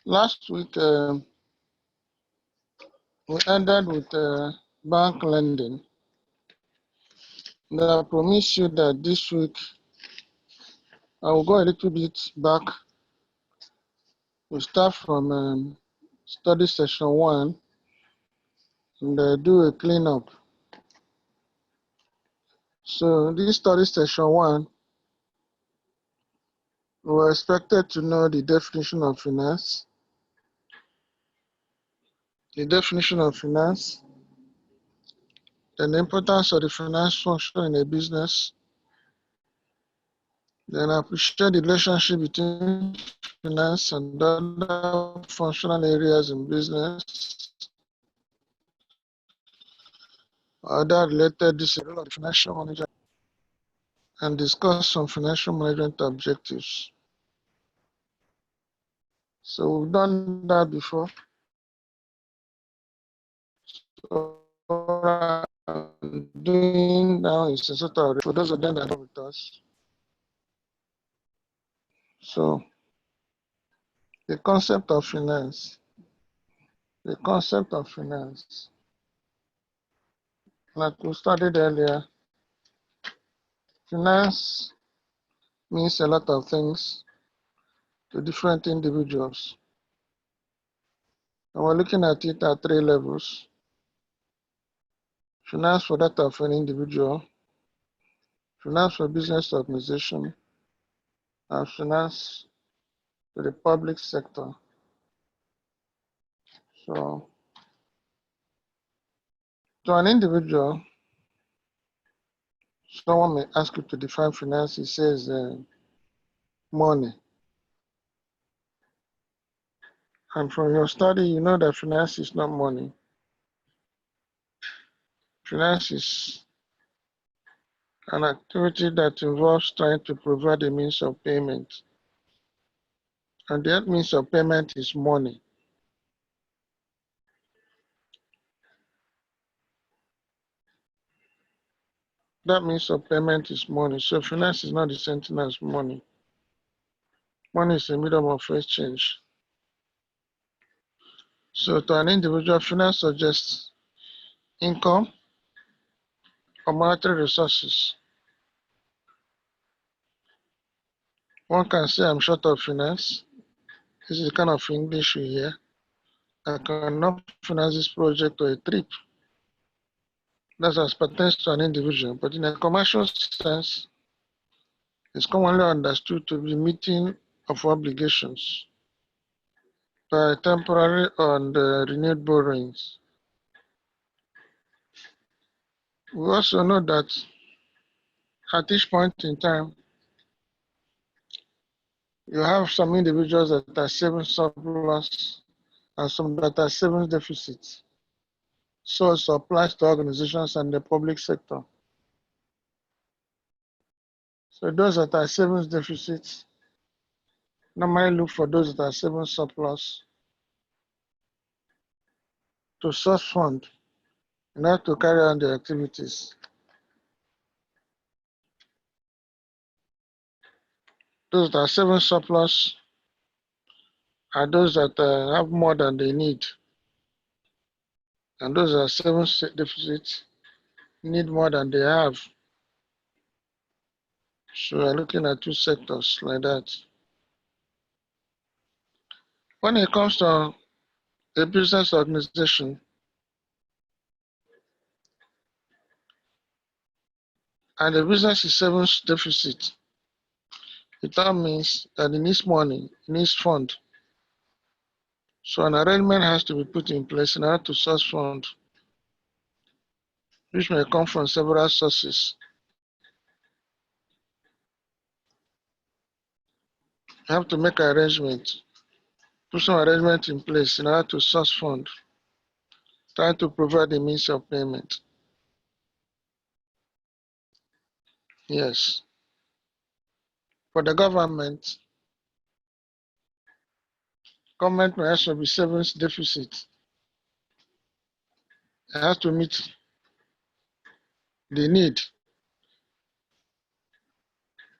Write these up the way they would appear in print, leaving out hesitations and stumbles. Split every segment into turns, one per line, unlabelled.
Last week, we ended with bank lending. And I promise you that this week, I will go a little bit back. We'll start from study session 1 and do a cleanup. So this study session 1, we were expected to know the definition of finance, then the importance of the finance function in a business, then I appreciate the relationship between finance and other functional areas in business, other related discipline of the financial manager, and discuss some financial management objectives. So we've done that before. So what I'm doing now is a sort of, for those of them that are with us. So the concept of finance, like we studied earlier, finance means a lot of things to different individuals. And we're looking at it at 3 levels. Finance for that of an individual, finance for business organization, and finance to the public sector. So to an individual, someone may ask you to define finance. He says money. And from your study, you know that finance is not money. Finance is an activity that involves trying to provide a means of payment. And that means of payment is money. That means of payment is money. So finance is not the same thing as money. Money is a medium of exchange. So to an individual, finance suggests income or monetary resources. One can say, I'm short of finance. This is the kind of English we hear. I cannot finance this project or a trip. That's as pertains to an individual. But in a commercial sense, it's commonly understood to be meeting of obligations by temporary and renewed borrowings. We also know that at each point in time, you have some individuals that are saving surplus and some that are saving deficits. So it applies to organizations and the public sector. So those that are saving deficits normally look for those that are saving surplus to source fund in order to carry on their activities. Those that are saving surplus are those that have more than they need. And those that are saving deficits need more than they have. So we're looking at 2 sectors like that. When it comes to a business organization, and the business is saving deficit, it means that it needs money, it needs fund. So an arrangement has to be put in place in order to source fund, which may come from several sources. You have to make an arrangement, put some arrangement in place in order to source fund, trying to provide the means of payment. Yes. For the government may also be savings deficit. It has to meet the need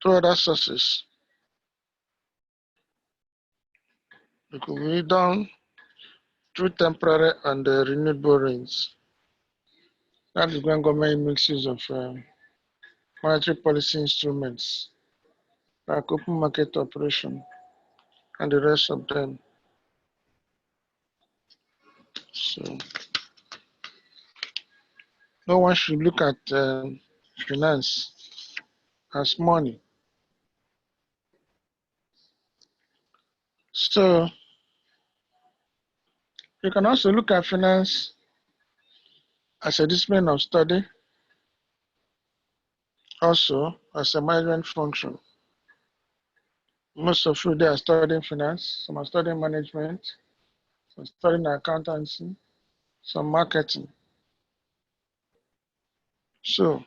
through other sources. It could be done through temporary and renewed borrowings. That is when government makes use of monetary policy instruments like open market operation and the rest of them. So no one should look at finance as money. So you can also look at finance as a discipline of study, also as a management function. Most of you they are studying finance, some are studying management, some studying accountancy, some marketing. So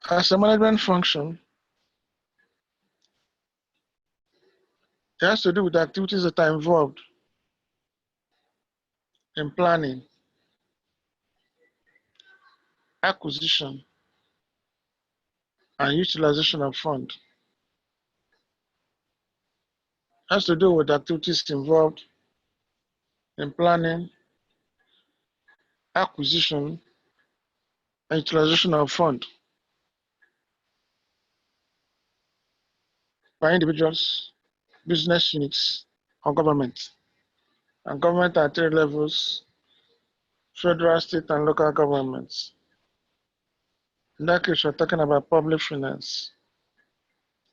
as a management function, it has to do with the activities that are involved in planning, acquisition, and utilization of funds. It has to do with the activities involved in planning, acquisition, and utilization of funds by individuals, business units, or government. And government at 3 levels: federal, state, and local governments. In that case, we're talking about public finance.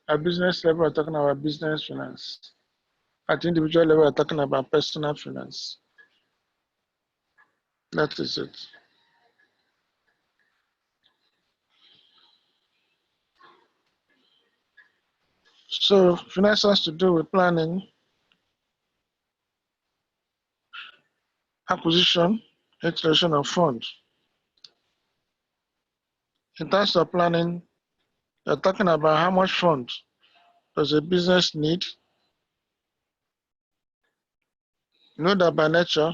At business level, we're talking about business finance. At individual level, we're talking about personal finance. That is it. So finance has to do with planning, acquisition, utilization of funds. In terms of planning, you're talking about how much funds does a business need. You know that by nature,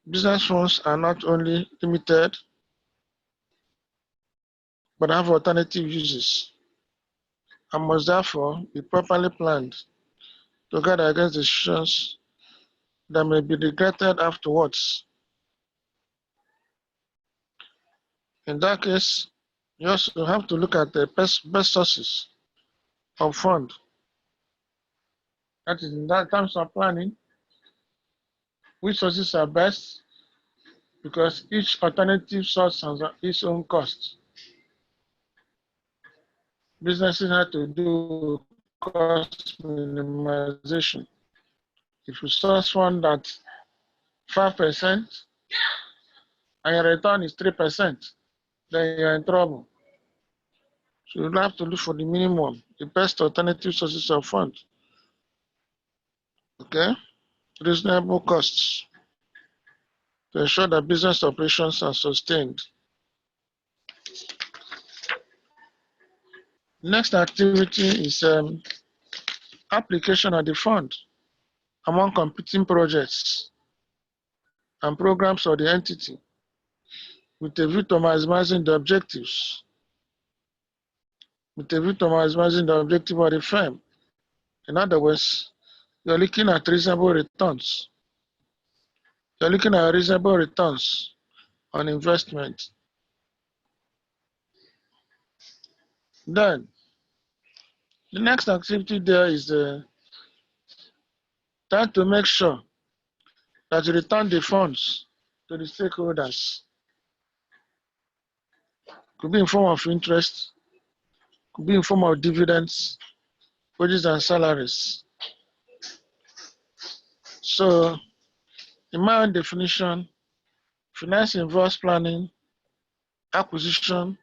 business funds are not only limited, but have alternative uses and must therefore be properly planned to guard against decisions that may be regretted afterwards. In that case, you also have to look at the best sources of fund. That is, in that terms of planning, which sources are best, because each alternative source has its own cost. Businesses have to do cost minimization. If you source fund at 5% and your return is 3%, then you're in trouble. So you have to look for the minimum, the best alternative sources of funds. Okay? Reasonable costs to ensure that business operations are sustained. Next activity is application of the fund among competing projects and programs of the entity with a view to maximizing the objectives, with a view to maximizing the objective of the firm. In other words, you're looking at reasonable returns. You're looking at reasonable returns on investment. Then, the next activity there is trying to make sure that you return the funds to the stakeholders. Could be in form of interest, could be in form of dividends, wages and salaries. So, in my own definition, finance involves planning, acquisition,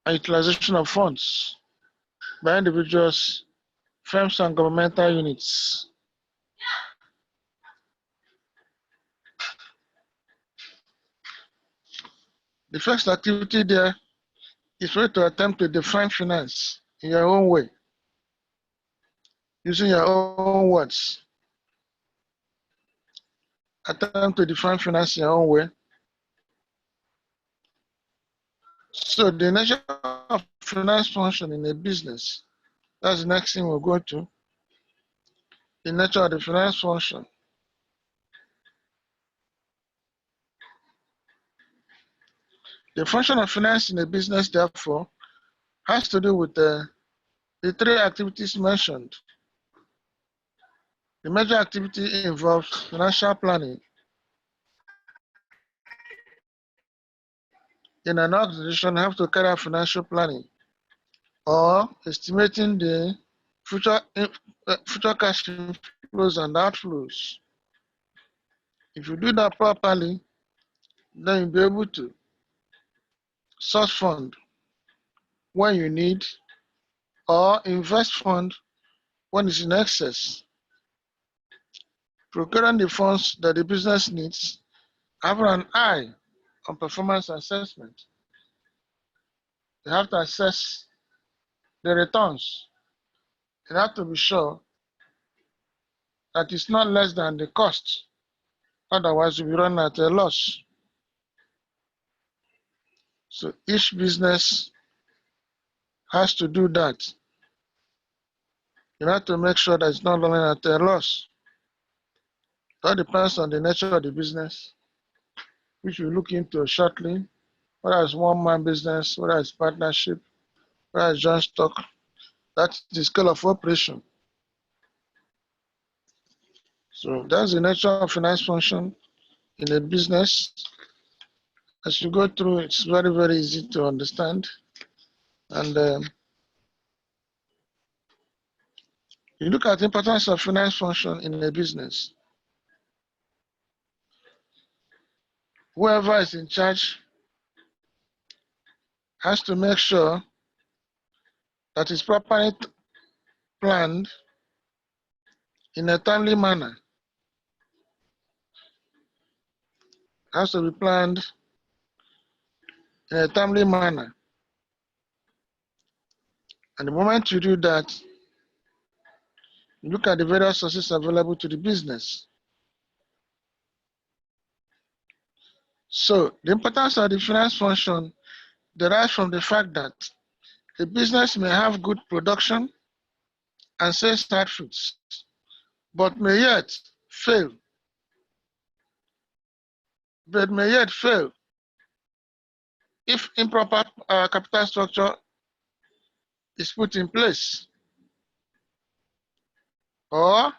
and utilization of funds by individuals, firms, and governmental units. The first activity there is for you to attempt to define finance in your own way, using your own words. Attempt to define finance in your own way. So the nature of finance function in a business That's the next thing we'll go to. The nature of the finance function. The function of finance in a business, therefore, has to do with the three activities mentioned. The major activity involves financial planning. In an organization, you have to carry out financial planning or estimating the future cash inflows and outflows. If you do that properly, then you'll be able to source fund when you need or invest fund when it's in excess. Procuring the funds that the business needs, having an eye on performance assessment. You have to assess the returns. You have to be sure that it's not less than the cost. Otherwise, you'll be running at a loss. So each business has to do that. You have to make sure that it's not running at a loss. That depends on the nature of the business, which we'll look into shortly, whether it's one-man business, whether it's partnership, whether it's joint stock. That's the scale of operation. So that's the nature of finance function in a business. As you go through, it's very, very easy to understand. And you look at the importance of finance function in a business. Whoever is in charge has to make sure that it's properly planned in a timely manner. It has to be planned in a timely manner. And the moment you do that, you look at the various sources available to the business. So the importance of the finance function derives from the fact that a business may have good production and sales outputs, but may yet fail. If improper capital structure is put in place, or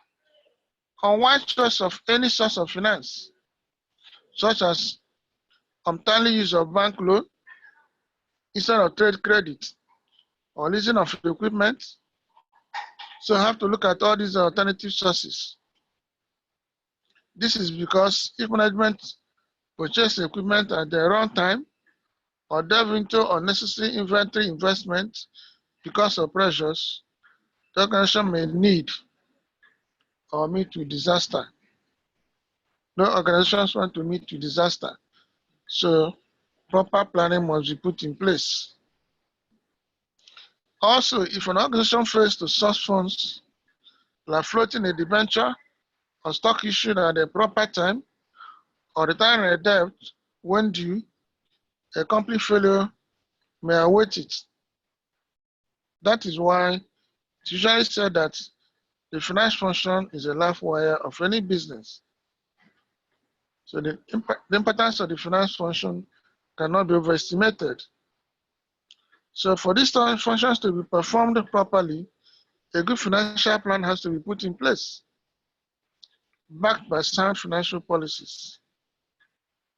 unwise choice of any source of finance, such as untimely use of bank loan instead of trade credit or leasing of equipment. So you have to look at all these alternative sources. This is because if management purchase equipment at the wrong time or delve into unnecessary inventory investment because of pressures, the organization may need or meet with disaster. No organizations want to meet with disaster. So proper planning must be put in place. Also, if an organization fails to source funds, like floating a debenture or stock issued at the proper time, or retiring a debt when due, a complete failure may await it. That is why it's usually said that the finance function is a life wire of any business. So the importance of the finance function cannot be overestimated. So for these functions to be performed properly, a good financial plan has to be put in place, backed by sound financial policies.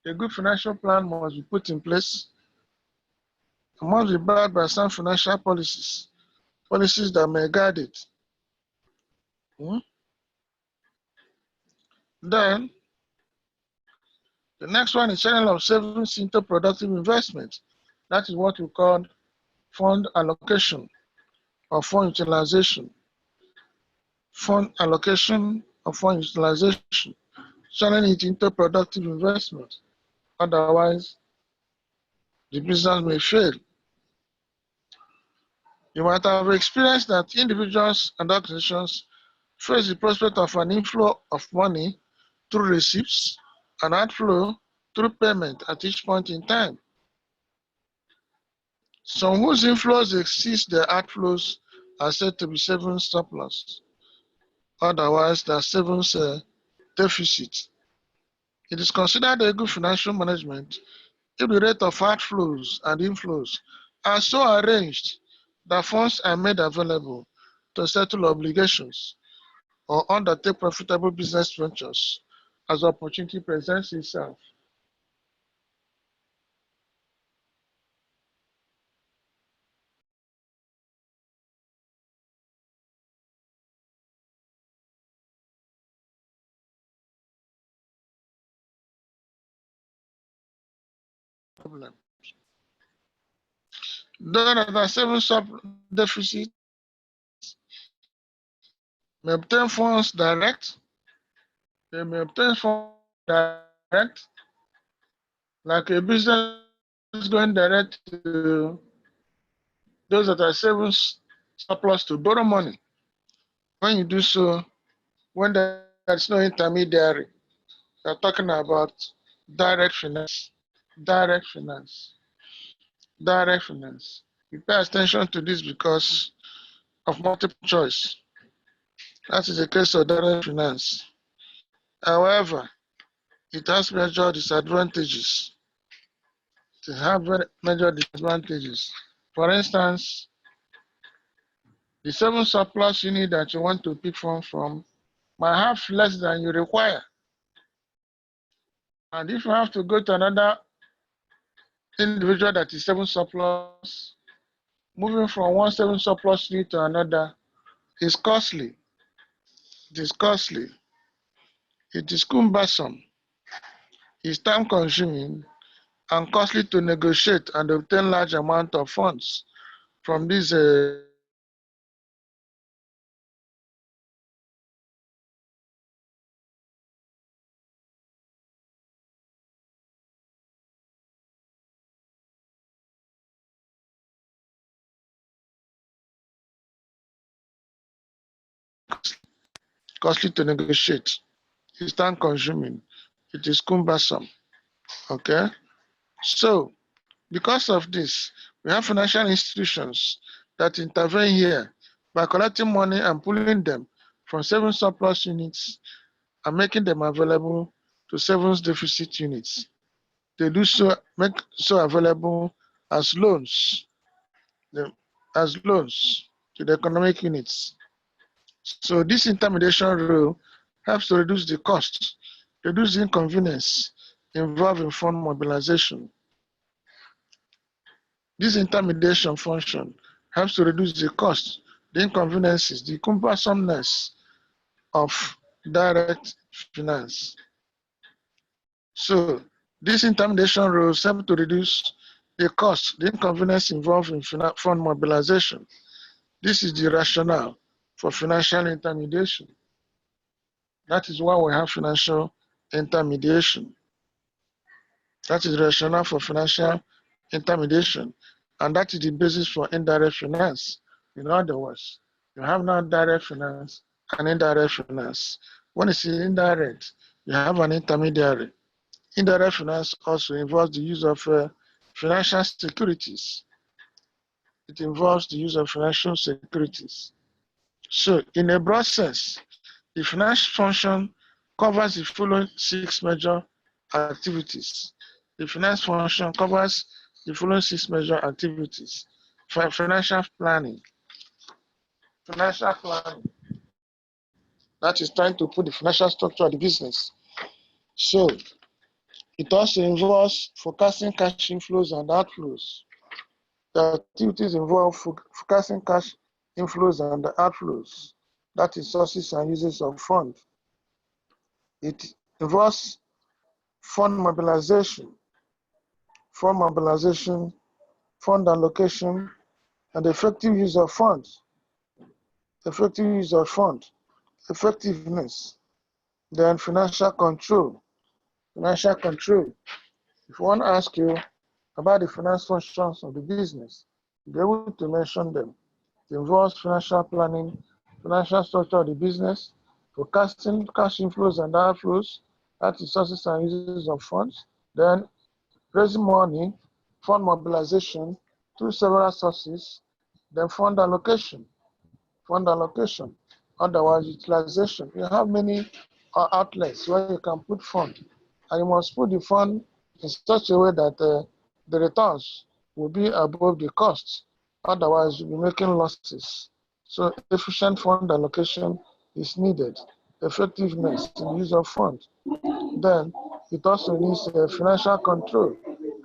A good financial plan must be put in place and must be backed by sound financial policies that may guide it. Then, the next one is channel of savings into productive investment. That is what we call fund allocation or fund utilization. Fund allocation or fund utilization, channeling it into productive investment. Otherwise, the business may fail. You might have experienced that individuals and organizations face the prospect of an inflow of money through receipts and outflow through payment at each point in time. Some whose inflows exceed their outflows are said to be savings surplus. Otherwise, they are savings deficit. It is considered a good financial management if the rate of outflows and inflows are so arranged that funds are made available to settle obligations or undertake profitable business ventures as opportunity presents itself. Problem. Those that are saving deficit may obtain funds direct. They may obtain funds direct, like a business going direct to those that are saving surplus to borrow money. When you do so, when there's no intermediary, you're talking about direct finance, direct finance, direct finance. We pay attention to this because of multiple choice. That is the case of direct finance. However, it has major disadvantages. It has very major disadvantages. For instance, the 7 surplus unit that you want to pick from might have less than you require. And if you have to go to another individual that is 7 surplus, moving from one 7 surplus unit to another is costly. It is costly. It is cumbersome. It's time consuming and costly to negotiate and obtain large amount of funds from these costly to negotiate. It's time consuming. It is cumbersome. Okay? So, because of this, we have financial institutions that intervene here by collecting money and pulling them from 7 surplus units and making them available to 7 deficit units. They do so, make so available as loans, to the economic units. So this intermediation rule helps to reduce the cost, reduce the inconvenience involved in fund mobilization. This intermediation function helps to reduce the cost, the inconveniences, the cumbersomeness of direct finance. So these intermediation rules help to reduce the cost, the inconvenience involved in fund mobilization. This is the rationale for financial intermediation. That is why we have financial intermediation. That is the rationale for financial intermediation. And that is the basis for indirect finance. In other words, you have now direct finance and indirect finance. When it's indirect, you have an intermediary. Indirect finance also involves the use of financial securities. It involves the use of financial securities. So, in a broad sense, the finance function covers the following 6 major activities. The finance function covers the following 6 major activities. Financial planning. Financial planning. That is trying to put the financial structure of the business. So, it also involves forecasting cash inflows and outflows. The activities involve forecasting cash inflows and outflows. That is sources and uses of funds. It involves fund mobilization, fund mobilization, fund allocation, and effective use of funds. Effective use of funds, effectiveness, then financial control. Financial control. If one asks you about the finance functions of the business, you'll be able to mention them. It involves financial planning, financial structure of the business, forecasting cash inflows and outflows, that is sources and uses of funds, then raising money, fund mobilization through several sources, then fund allocation. fund allocation, otherwise utilization. You have many outlets where you can put fund, and you must put the fund in such a way that the returns will be above the costs. Otherwise, you'll be making losses. So efficient fund allocation is needed. Effectiveness in the use of funds. Then it also needs financial control,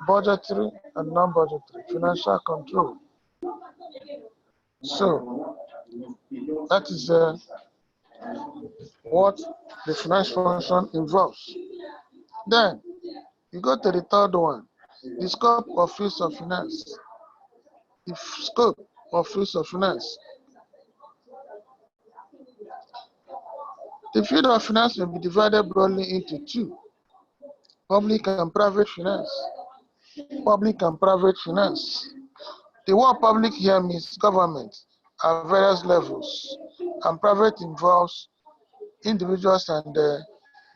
budgetary and non-budgetary financial control. So that is what the finance function involves. Then you go to the third one, the scope of fields of finance. The scope of fields of finance. The field of finance may be divided broadly into two: public and private finance. Public and private finance. The word public here means government at various levels, and private involves individuals and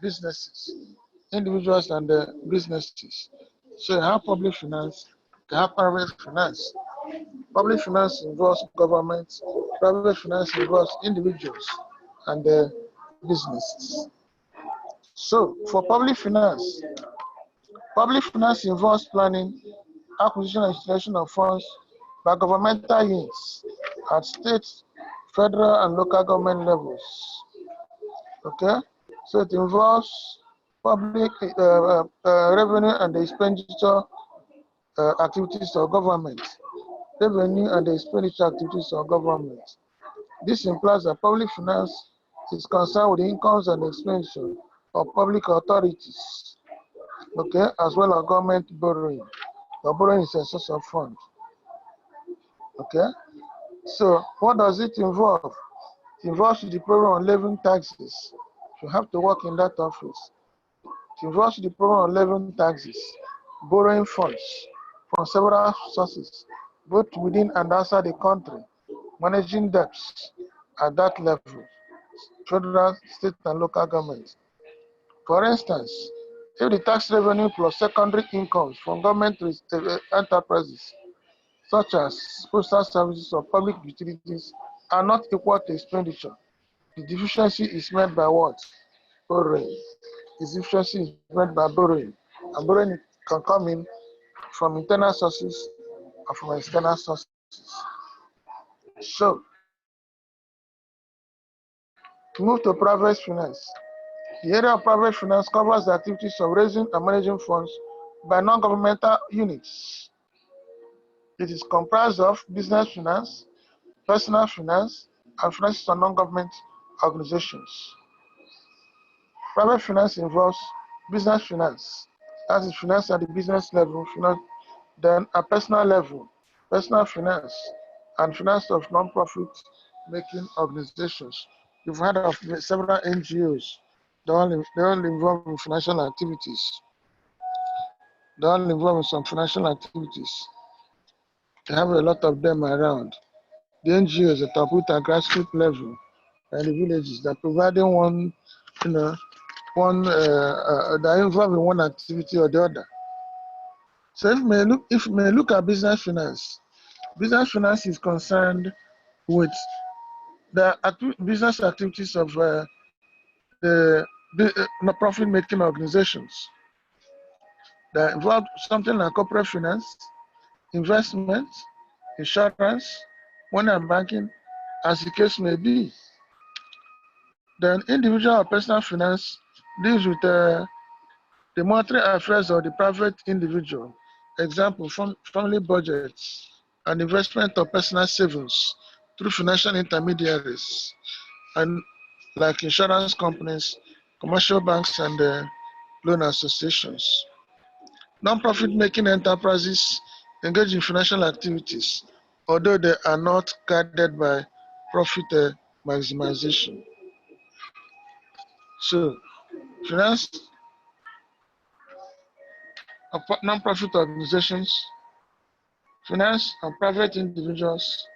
businesses. Individuals and businesses. So you have public finance, you have private finance. Public finance involves government, private finance involves individuals and businesses. So for public finance involves planning, acquisition and utilization of funds by governmental units at state, federal, and local government levels. Okay, so it involves public revenue and the expenditure activities of government. Revenue and the expenditure activities of government. This implies that public finance is concerned with the incomes and expenditure of public authorities, okay, as well as government borrowing. The borrowing is a source of fund. Okay, so what does it involve? It involves the program on levying taxes. You have to work in that office. It involves the program on levying taxes, borrowing funds from several sources, both within and outside the country, managing debts at that level, federal, state, and local governments. For instance, if the tax revenue plus secondary incomes from government enterprises, such as postal services or public utilities, are not equal to expenditure, the deficiency is met by what? Borrowing. The deficiency is met by borrowing. And borrowing can come in from internal sources or from external sources. So, to move to private finance. The area of private finance covers the activities of raising and managing funds by non-governmental units. It is comprised of business finance, personal finance, and finances of non-government organizations. Private finance involves business finance, that is finance at the business level, then at personal level, personal finance, and finance of non-profit making organizations. You've heard of several NGOs. They're all involved in financial activities. They're all involved in some financial activities. They have a lot of them around. The NGOs that are put at grassroots level and the villages that are providing one, they're involved in one activity or the other. So if we may look at business finance is concerned with the business activities of the profit making organizations. That involve something like corporate finance, investment, insurance, money and banking, as the case may be. Then individual or personal finance deals with the monetary affairs of the private individual. Example, family budgets and investment of personal savings through financial intermediaries and like insurance companies, commercial banks, and loan associations. Non-profit making enterprises engage in financial activities, although they are not guided by profit maximization. So, finance of non-profit organizations, finance of private individuals,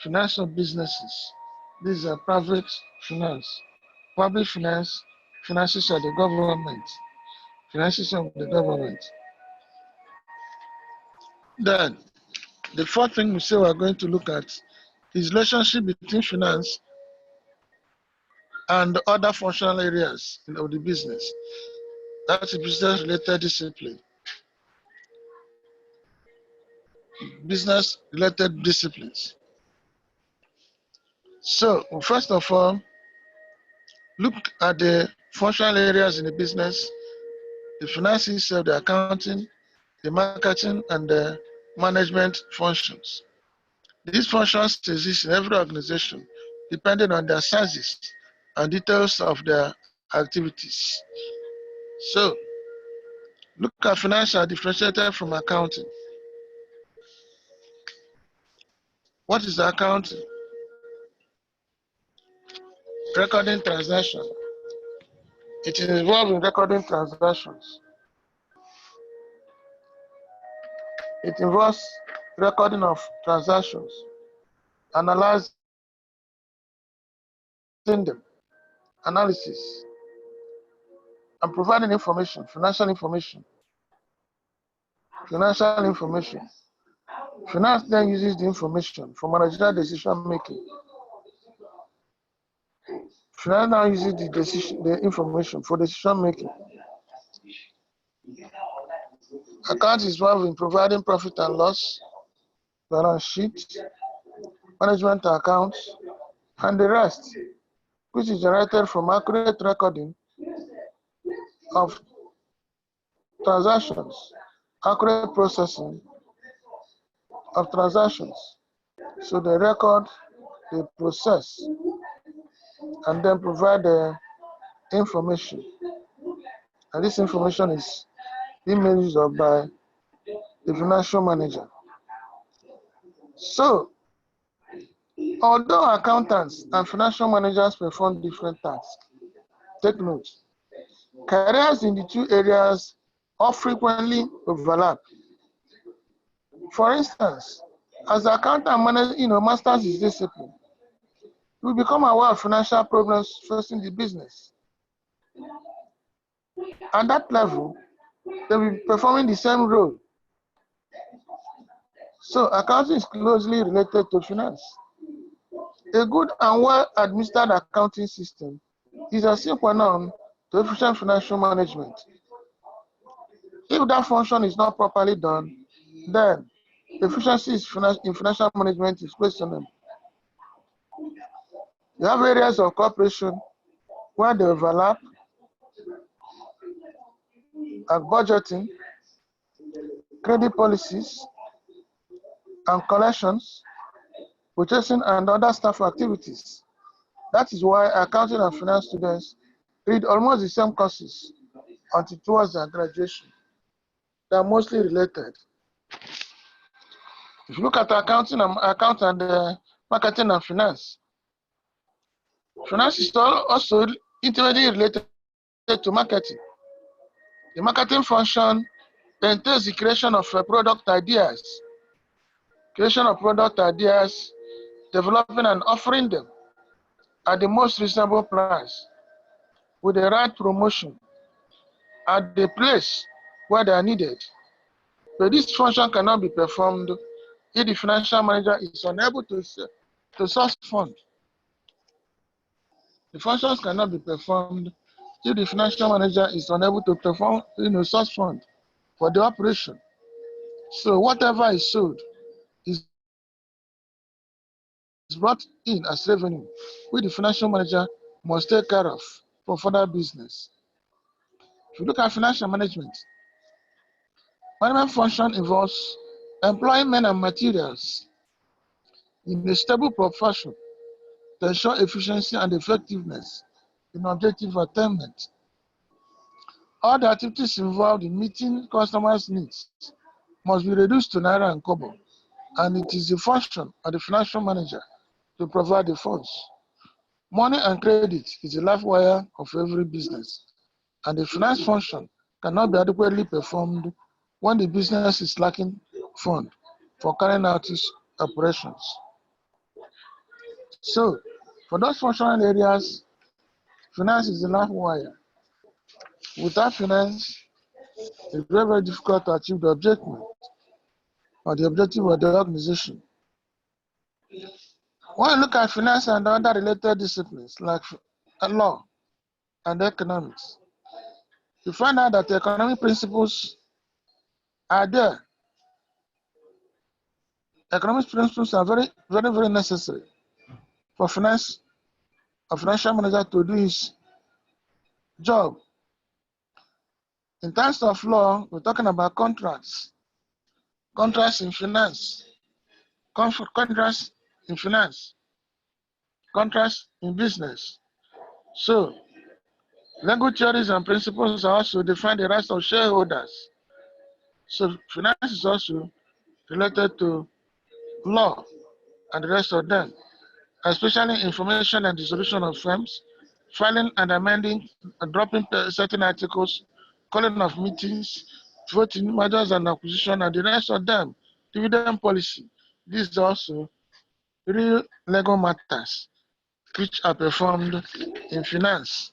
finance of businesses. These are private finance. Public finance, finances of the government. Finances of the government. Then, the fourth thing we say we're going to look at is relationship between finance and other functional areas of the business. That's a business-related discipline. Business-related disciplines. So, first of all, look at the functional areas in the business, the finances, the accounting, the marketing, and the management functions. These functions exist in every organization, depending on their sizes and details of their activities. So, look at finance are differentiated from accounting. What is accounting? Recording transactions. It is involved in recording transactions. It involves recording of transactions, analyzing them, analysis, and providing information, financial information. Financial information. Finance then uses the information for managerial decision making. Finance now uses the information for decision making. Account is involved in providing profit and loss, balance sheet, management accounts, and the rest, which is generated from accurate recording of transactions, accurate processing of transactions. So they record, they process, and then provide the information. And this information is being made use of by the financial manager. So, although accountants and financial managers perform different tasks, take note, careers in the two areas all frequently overlap. For instance, as the accountant masters his discipline, he will become aware of financial problems facing the business. At that level, they will be performing the same role. So accounting is closely related to finance. A good and well-administered accounting system is a simple noun to efficient financial management. If that function is not properly done, then efficiency in financial management is questionable. You have areas of cooperation where they overlap, like budgeting, credit policies, and collections, purchasing, and other staff activities. That is why accounting and finance students read almost the same courses until towards their graduation. They are mostly related. If you look at accounting and marketing and finance, finance is also intimately related to marketing. The marketing function entails the creation of product ideas, developing and offering them at the most reasonable price, with the right promotion, at the place where they are needed. But this function cannot be performed if the financial manager is unable to source funds. The functions cannot be performed if the financial manager is unable to perform, source funds for the operation. So whatever is sold is brought in as revenue, which the financial manager must take care of for further business. If you look at financial management function involves employing men and materials in a stable proportion to ensure efficiency and effectiveness in objective attainment. All the activities involved in meeting customers' needs must be reduced to naira and kobo, and it is the function of the financial manager to provide the funds. Money and credit is the life wire of every business, and the finance function cannot be adequately performed when the business is lacking funds for carrying out its operations. So, for those functional areas, finance is the life wire. Without finance, it's very, very difficult to achieve the objective of the organization. When you look at finance and other related disciplines like law and economics, you find out that economic principles are there. Economic principles are very, very, very necessary for a financial manager to do his job. In terms of law, we're talking about contracts. Contracts in finance. Contracts in finance. Contracts in business. So, legal theories and principles are also define the rights of shareholders. So, finance is also related to law and the rest of them, especially information and dissolution of firms, filing and amending, dropping certain articles, calling of meetings, voting, mergers and acquisition, and the rest of them, dividend policy. These are also real legal matters which are performed in finance.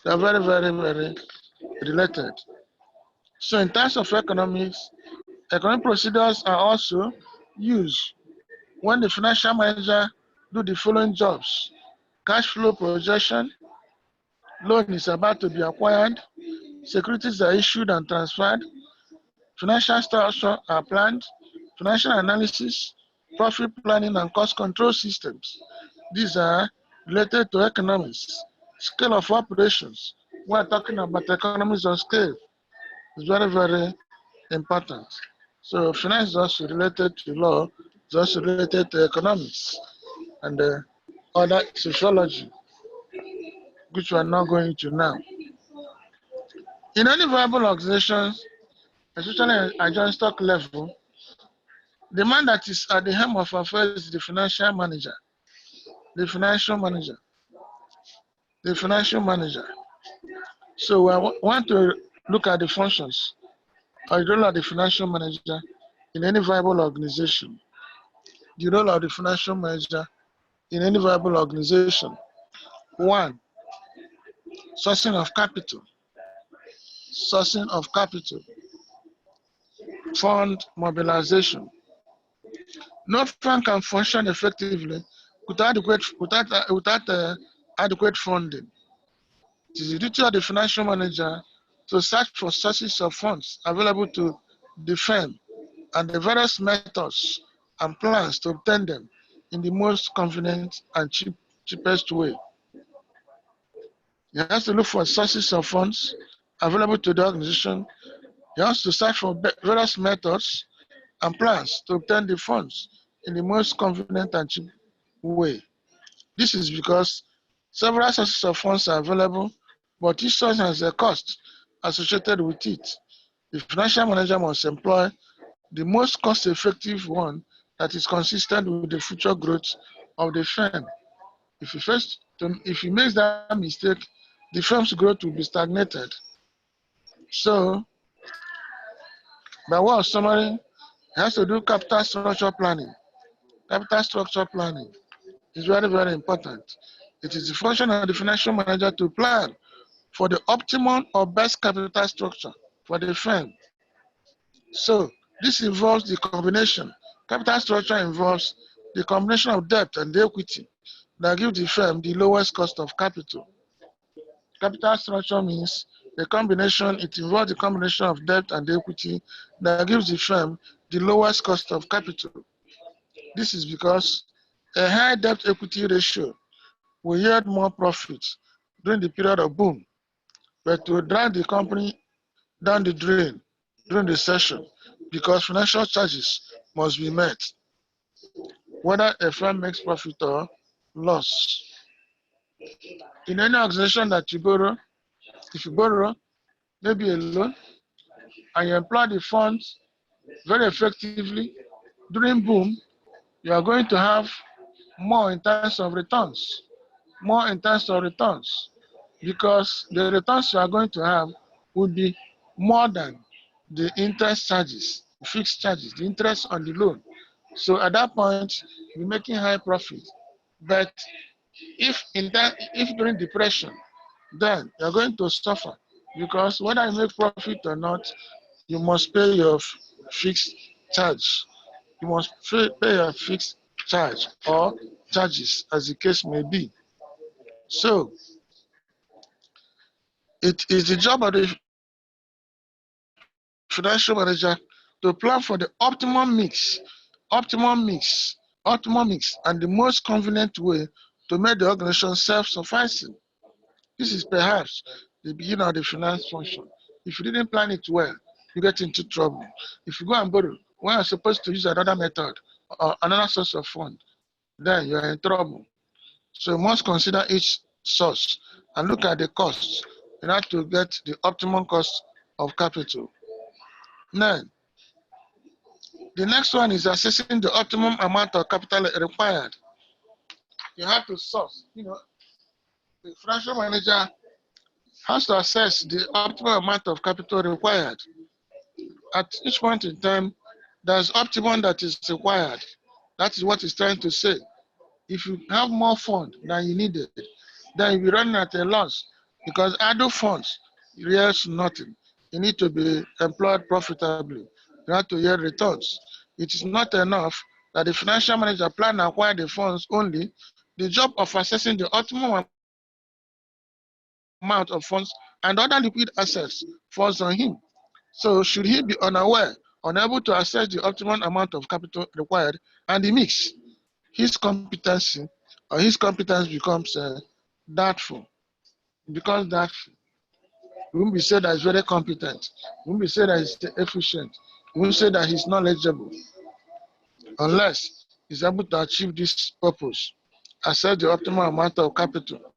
They are very, very, very related. So in terms of economics, economic procedures are also used when the financial manager do the following jobs: cash flow projection, loan is about to be acquired, securities are issued and transferred, financial structure are planned, financial analysis, profit planning and cost control systems. These are related to economics. Scale of operations. We're talking about economies of scale. It's very, very important. So finance is also related to law, it's also related to economics and other sociology, which we are not going to now. In any viable organizations, especially at joint stock level, the man that is at the helm of affairs is the financial manager. The financial manager. The financial manager. So we want to look at the functions or the role of the financial manager in any viable organization. The role of the financial manager in any viable organization. 1. Sourcing of capital. Sourcing of capital. Fund mobilization. No fund can function effectively without adequate funding. It is the duty of the financial manager to search for sources of funds available to the firm and the various methods and plans to obtain them in the most convenient and cheapest way. He has to look for sources of funds available to the organization. He has to search for various methods and plans to obtain the funds in the most convenient and cheap way. This is because several sources of funds are available, but each source has a cost associated with it. The financial manager must employ the most cost-effective one that is consistent with the future growth of the firm. If he makes that mistake, the firm's growth will be stagnated. So, by way of summary, he has to do capital structure planning. Capital structure planning is very, very important. It is the function of the financial manager to plan for the optimum or best capital structure for the firm. So, this involves the combination. Capital structure involves the combination of debt and equity that gives the firm the lowest cost of capital. Capital structure means it involves the combination of debt and equity that gives the firm the lowest cost of capital. This is because a high debt equity ratio will yield more profits during the period of boom, but will drag the company down the drain during the recession because financial charges must be met, whether a firm makes profit or loss. In any organization that you borrow, if you borrow maybe a loan and you employ the funds very effectively during boom, you are going to have more in terms of returns, because the returns you are going to have will be more than the interest charges, fixed charges, the interest on the loan. So at that point, you're making high profit. But if during depression, then you're going to suffer because whether you make profit or not, you must pay your fixed charge. You must pay your fixed charge or charges, as the case may be. So it is the job of the financial manager to plan for the optimum mix, and the most convenient way to make the organization self-sufficing. This is perhaps the beginning of the finance function. If you didn't plan it well, you get into trouble. If you go and borrow when you're supposed to use another method or another source of fund, then you're in trouble. So you must consider each source and look at the costs in order to get the optimum cost of capital. Now, the next one is assessing the optimum amount of capital required. You have to source. The financial manager has to assess the optimal amount of capital required. At each point in time, there's optimum that is required. That is what he's trying to say. If you have more funds than you needed, then you'll be running at a loss because idle funds yields nothing. You need to be employed profitably. You have to yield returns. It is not enough that the financial manager plan to acquire the funds only. The job of assessing the optimum amount of funds and other liquid assets falls on him. So should he be unaware, unable to assess the optimum amount of capital required and the mix, his competency or his competence becomes doubtful. Because doubtful, we won't be said that he's very competent. We won't be said that he's efficient. We won't say that he's knowledgeable unless he's able to achieve this purpose, assess the optimal amount of capital.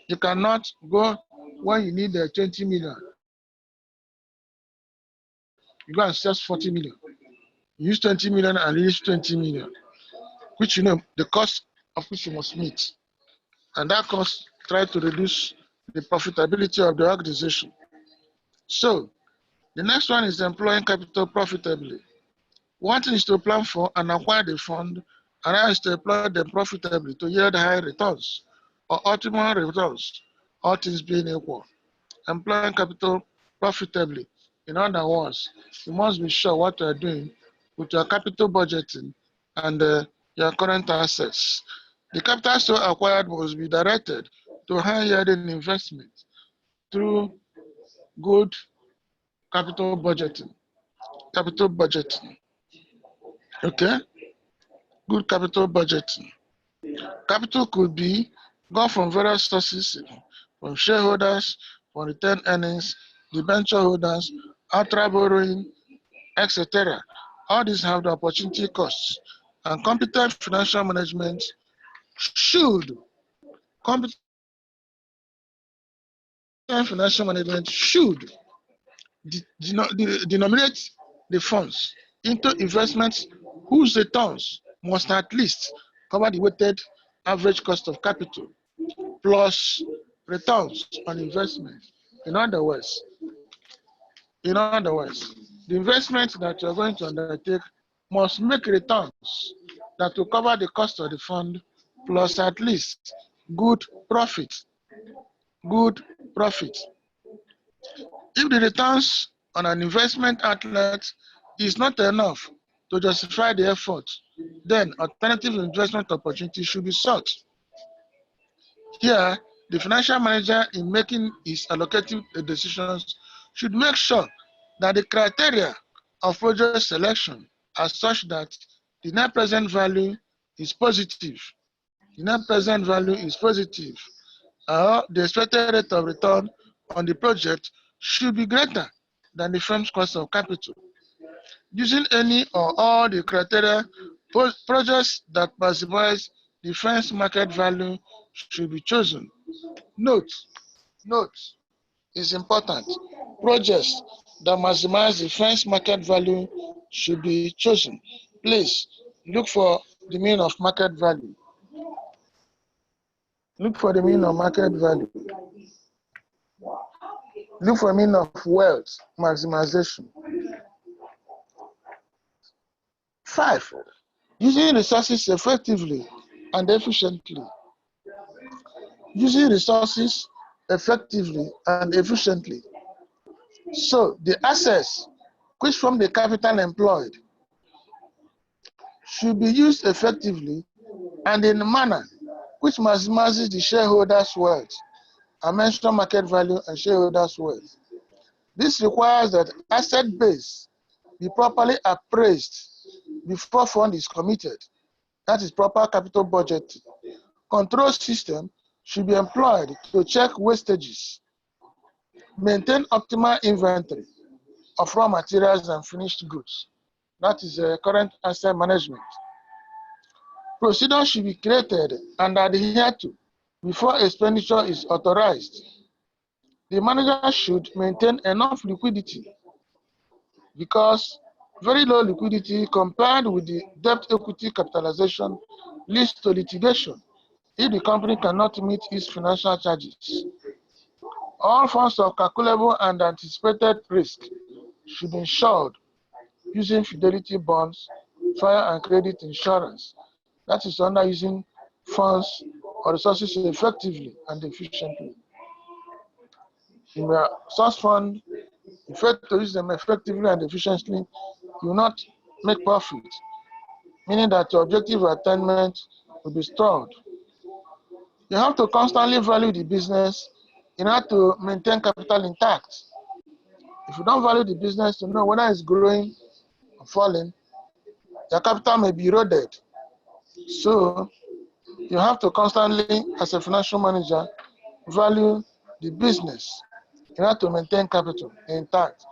You cannot go when you need 20 million. You go and assess 40 million. You use 20 million and release 20 million, which the cost of which you must meet. And that cost try to reduce the profitability of the organization. So the next one is employing capital profitably. One thing is to plan for and acquire the fund, another is to employ them profitably to yield high returns or optimal returns, all things being equal. Employing capital profitably. In other words, you must be sure what you are doing with your capital budgeting and your current assets. The capital so acquired must be directed to high-yielding investment through good capital budgeting. Okay? Good capital budgeting. Capital could be got from various sources, from shareholders, from retained earnings, debenture holders, outright borrowing, etc. All these have the opportunity costs, and competent financial management should denominate the funds into investments whose returns must at least cover the weighted average cost of capital plus returns on investment. In other words, the investment that you're going to undertake must make returns that will cover the cost of the fund plus at least good profit. If the returns on an investment outlet is not enough to justify the effort, then alternative investment opportunities should be sought. Here, the financial manager, in making his allocative decisions, should make sure that the criteria of project selection are such that the net present value is positive. Or the expected rate of return on the project should be greater than the firm's cost of capital. Using any or all the criteria, projects that maximize the firm's market value should be chosen. Note is important. Projects that maximize the firm's market value should be chosen. Please look for the meaning of market value. Look for the meaning of market value. Look for the meaning of wealth maximization. 5, using resources effectively and efficiently. So the assets which form the capital employed should be used effectively and in a manner which maximizes the shareholders' wealth and mention market value and shareholders' wealth. This requires that asset base be properly appraised before fund is committed. That is proper capital budget. Control system should be employed to check wastages, maintain optimal inventory of raw materials and finished goods. That is current asset management. Procedures should be created and adhered to before expenditure is authorized. The manager should maintain enough liquidity because very low liquidity compared with the debt equity capitalization leads to litigation if the company cannot meet its financial charges. All forms of calculable and anticipated risk should be insured using fidelity bonds, fire and credit insurance. That is under using funds or resources effectively and efficiently. In the source fund, if you to use them effectively and efficiently, you will not make profit, meaning that your objective attainment will be stalled. You have to constantly value the business in order to maintain capital intact. If you don't value the business to know whether it's growing or falling, your capital may be eroded. So you have to constantly, as a financial manager, value the business in order to maintain capital intact.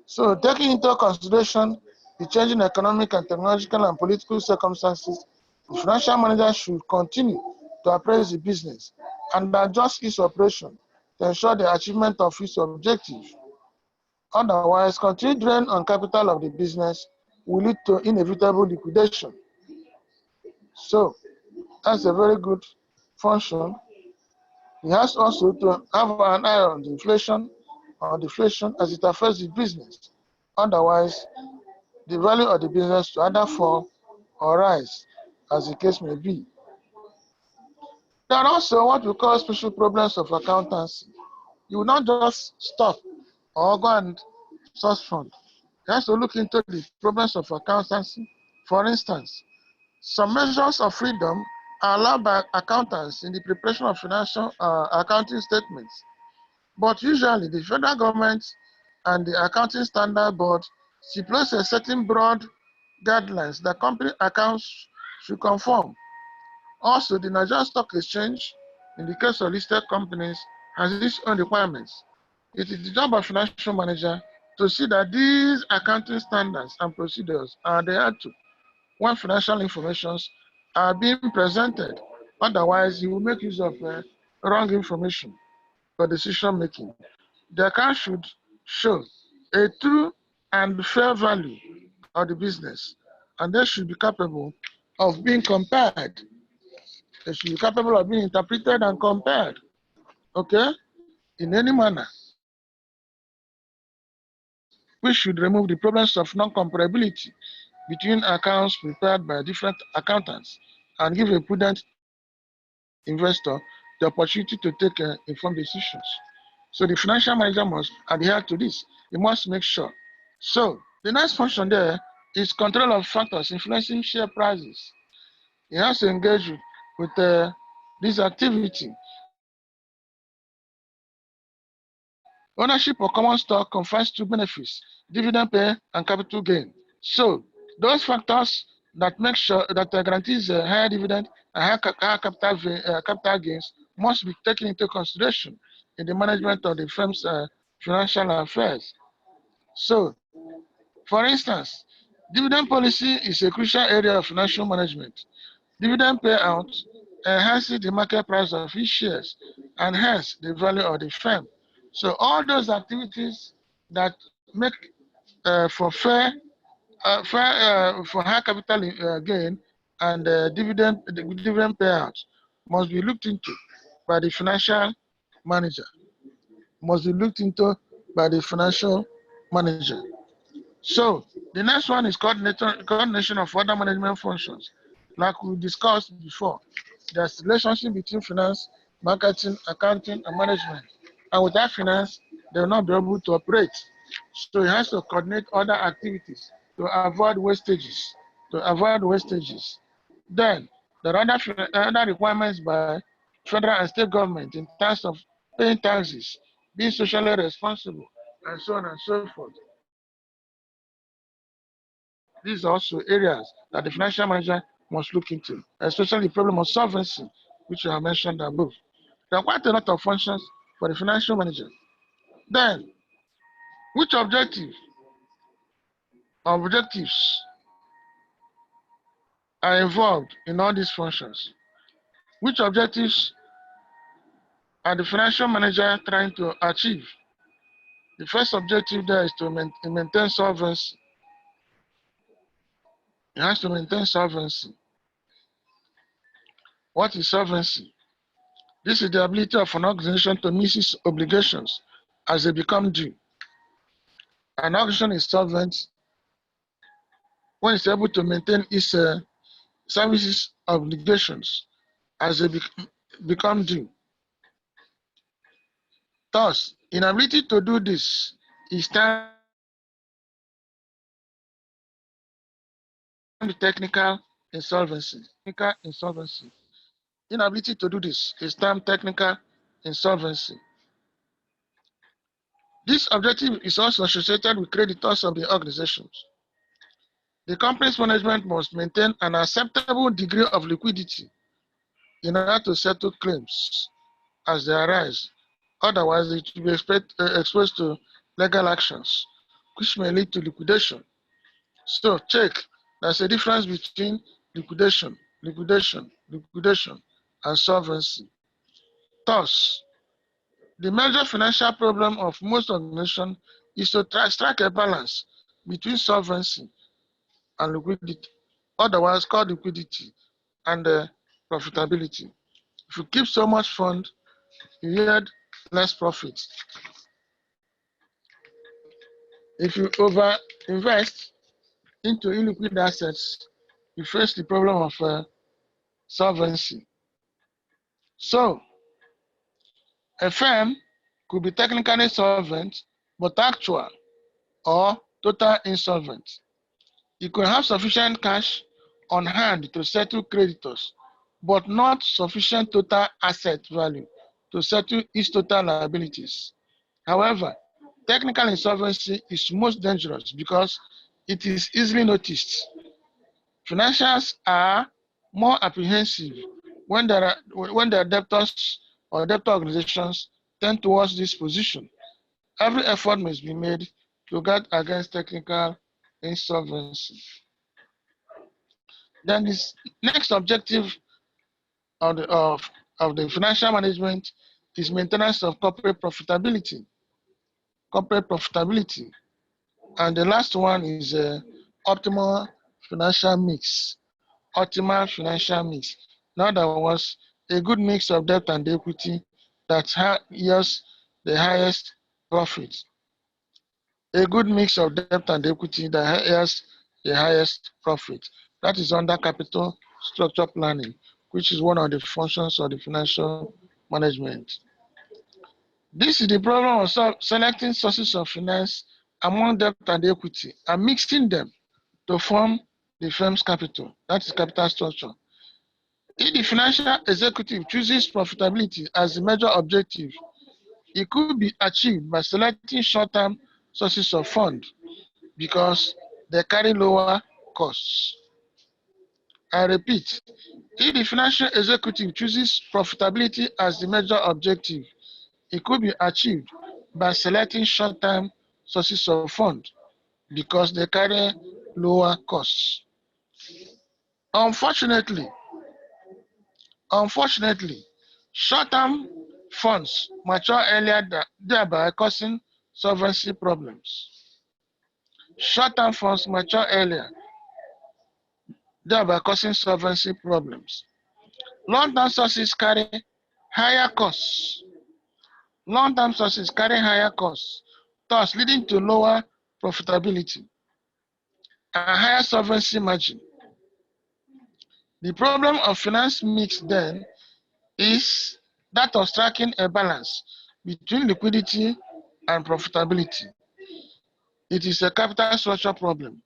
So taking into consideration the changing economic and technological and political circumstances, the financial manager should continue to appraise the business and adjust its operation to ensure the achievement of its objective. Otherwise, continued drain on capital of the business will lead to inevitable liquidation. So that's a very good function. He has also to have an eye on the inflation or deflation as it affects the business. Otherwise, the value of the business will either fall or rise, as the case may be. There are also what we call special problems of accountancy. You will not just stop or go and source fund. You have to look into the problems of accountancy. For instance, some measures of freedom are allowed by accountants in the preparation of financial accounting statements. But usually, the federal government and the Accounting Standard Board stipulates a certain broad guidelines that company accounts should conform. Also, the Nigerian Stock Exchange, in the case of listed companies, has its own requirements. It is the job of financial manager to see that these accounting standards and procedures are adhered to when financial informations are being presented. Otherwise, you will make use of wrong information for decision making. The account should show a true and fair value of the business, and they should be capable of being compared. They should be capable of being interpreted and compared, okay, in any manner. We should remove the problems of non-comparability between accounts prepared by different accountants and give a prudent investor the opportunity to take informed decisions. So the financial manager must adhere to this. He must make sure. So the next function there is control of factors influencing share prices. He has to engage with this activity. Ownership of common stock confers two benefits: dividend pay and capital gain. So those factors that make sure that guarantees a higher dividend and higher capital gains must be taken into consideration in the management of the firm's financial affairs. So, for instance, dividend policy is a crucial area of financial management. Dividend payout enhances the market price of its shares and hence the value of the firm. So all those activities that make for fair for high capital gain and dividend payout must be looked into by the financial manager. Must be looked into by the financial manager. So the next one is coordination of other management functions. Like we discussed before, there's a relationship between finance, marketing, accounting, and management. And without finance, they will not be able to operate. So he has to coordinate other activities to avoid wastages. Then There are other requirements by federal and state government in terms of paying taxes, being socially responsible, and so on and so forth. These are also areas that the financial manager must look into, especially the problem of solvency, which I mentioned above. There are quite a lot of functions for the financial manager. Then, which objectives are involved in all these functions? Which objectives are the financial manager trying to achieve? The first objective there is to maintain solvency. It has to maintain solvency. What is solvency? This is the ability of an organization to meet its obligations as they become due. An organization is solvent when it's able to maintain its services obligations as they become due. Thus, inability to do this is termed technical insolvency. Technical insolvency. Inability to do this is termed technical insolvency. This objective is also associated with creditors of the organizations. The company's management must maintain an acceptable degree of liquidity in order to settle claims as they arise. Otherwise, it will be exposed to legal actions, which may lead to liquidation. So, check. There's a difference between liquidation, and solvency. Thus, the major financial problem of most organizations is to strike a balance between solvency and liquidity, otherwise called liquidity, and profitability. If you keep so much fund, you yield less profit. If you over-invest into illiquid assets, you face the problem of solvency. So, a firm could be technically solvent, but actual or total insolvent. You could have sufficient cash on hand to settle creditors, but not sufficient total asset value to settle its total liabilities. However, technical insolvency is most dangerous because it is easily noticed. Financials are more apprehensive when their debtors or debtor organizations tend towards this position. Every effort must be made to guard against technical insolvency. Then this next objective of the financial management is maintenance of corporate profitability. Corporate profitability. And the last one is optimal financial mix. Optimal financial mix. Now there was a good mix of debt and equity that yields the highest profit. A good mix of debt and equity that yields the highest profit. That is under capital structure planning, which is one of the functions of the financial management. This is the problem of selecting sources of finance among debt and equity and mixing them to form the firm's capital. That is capital structure. If the financial executive chooses profitability as the major objective, it could be achieved by selecting short-term sources of fund because they carry lower costs. I repeat, if the financial executive chooses profitability as the major objective, it could be achieved by selecting short-term sources of fund because they carry lower costs. Unfortunately, short-term funds mature earlier, thereby causing solvency problems. Short-term funds mature earlier, thereby causing solvency problems. Long-term sources carry higher costs. Long-term sources carry higher costs, thus leading to lower profitability and higher solvency margin. The problem of finance mix then is that of striking a balance between liquidity and profitability. It is a capital structure problem.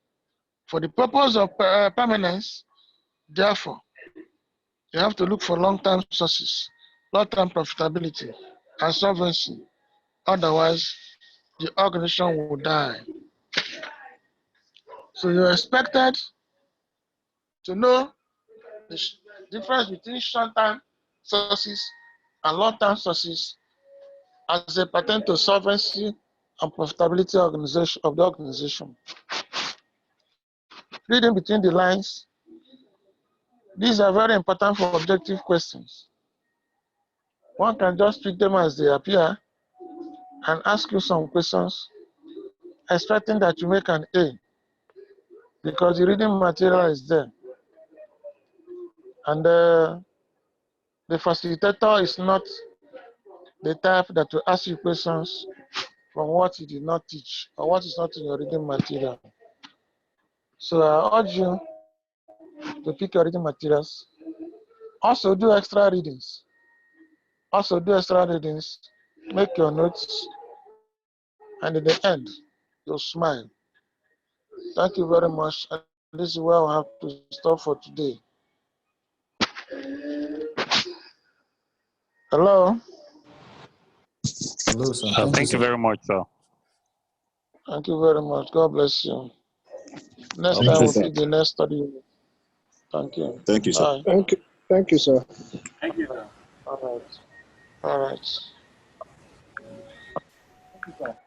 For the purpose of permanence, therefore, You have to look for long-term sources, long-term profitability, and solvency. Otherwise, the organization will die. So you're expected to know the difference between short-term sources and long-term sources as they pertain to solvency and profitability organization of the organization. Reading between the lines, these are very important for objective questions. One can just treat them as they appear and ask you some questions, expecting that you make an A because the reading material is there. And the facilitator is not the type that will ask you questions from what you did not teach or what is not in your reading material. So I urge you to pick your reading materials. Also do extra readings. Make your notes, and in the end, you'll smile. Thank you very much. And this is where I have to stop for today. Hello?
Hello, sir.
Thank you very much, sir.
Thank you very much. God bless you. Next
Thank
time
you,
we'll
sir.
pick the next study. Thank you.
Thank you, sir.
Bye.
Thank you, sir.
Thank you, sir.
All right. All right.
Thank you, sir.